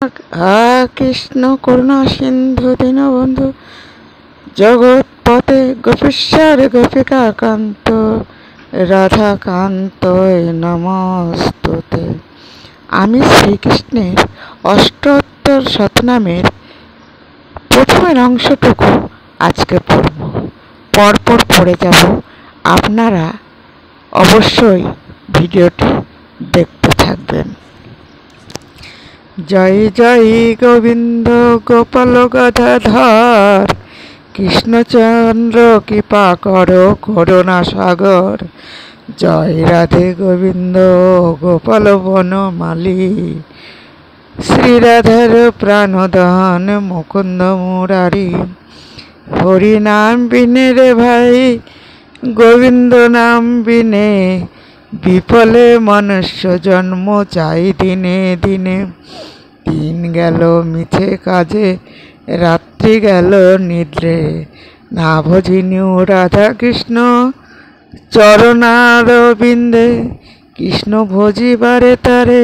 হা কৃষ্ণ করুণা সিন্ধু দীনবন্ধু জগৎপতে গোপীশ্বর গোপিকা কান্ত রাধাকান্ত নমস্তুতে। আমি শ্রীকৃষ্ণের অষ্টোত্তর শতনামের প্রথমের অংশটুকু আজকে পড়ব, পরপর পড়ে যাব। আপনারা অবশ্যই ভিডিওটি দেখতে থাকবেন। জয় জয় গোবিন্দ গোপাল গদাধর, কৃষ্ণচন্দ্র কৃপা করো করুণা সাগর। জয় রাধে গোবিন্দ গোপাল বনমালী, শ্রীরাধার প্রাণদান মুকুন্দ মুরারি। হরি নাম বিনে রে ভাই গোবিন্দ নাম বিনে, বিফলে মনুষ্য জন্ম চাই দিনে দিনে। দিন গেল মিছে কাজে রাত্রি গেল নিদ্রে, না ভজিনু রাধা কৃষ্ণ চরণারবিন্দে। কৃষ্ণ ভজিবারে তারে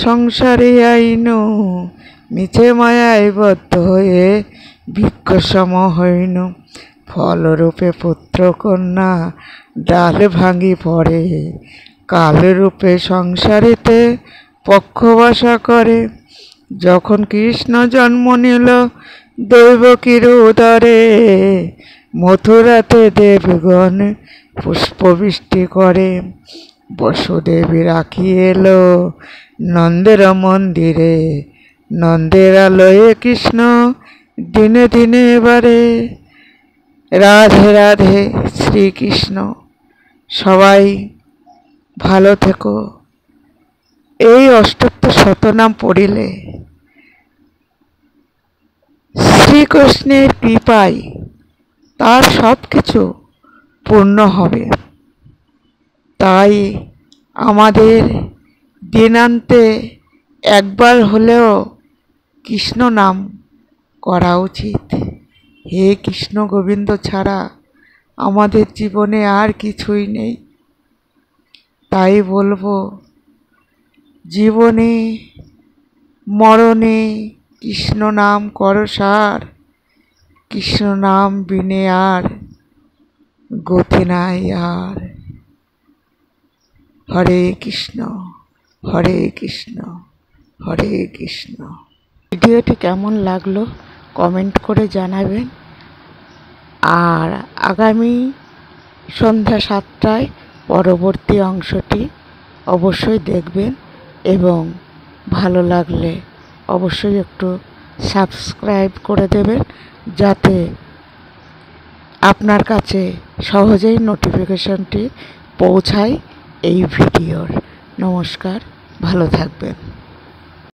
সংসারে আইনু, মিছে মায়ায় বদ্ধ হয়ে ভিক্ষ সম হইনু। ফলরূপে পুত্র কন্যা ডাল ভাঙি পড়ে, কালরূপে সংসারেতে পক্ষবাসা করে। যখন কৃষ্ণ জন্ম নিল দৈবকীর উদরে, মথুরাতে দেবগণ পুষ্পবৃষ্টি করে। বসুদেবী রাখি এলো নন্দের মন্দিরে, নন্দের আলোয়ে কৃষ্ণ দিনে দিনে বারে। রাধে রাধে শ্রীকৃষ্ণ। সবাই ভালো থেকো। এই অষ্টোত্তর শতনাম পড়িলে শ্রীকৃষ্ণের কৃপায় তার সব কিছু পূর্ণ হবে। তাই আমাদের দিনান্তে একবার হলেও কৃষ্ণ নাম করা উচিত। হে কৃষ্ণ গোবিন্দ ছাড়া আমাদের জীবনে আর কিছুই নেই। তাই বলবো, জীবনে মরণে কৃষ্ণ নাম করো সার, কৃষ্ণ নাম বিনে আর গতি নাই আর। হরে কৃষ্ণ হরে কৃষ্ণ হরে কৃষ্ণ। ভিডিওটি কেমন লাগলো কমেন্ট করে জানাবেন। আর আগামী সন্ধ্যা 7টায় পরবর্তী অংশটি অবশ্যই দেখবেন এবং ভালো লাগলে অবশ্যই একটু সাবস্ক্রাইব করে দেবেন, যাতে আপনার কাছে সহজেই নোটিফিকেশনটি পৌঁছায় এই ভিডিওর। নমস্কার, ভালো থাকবেন।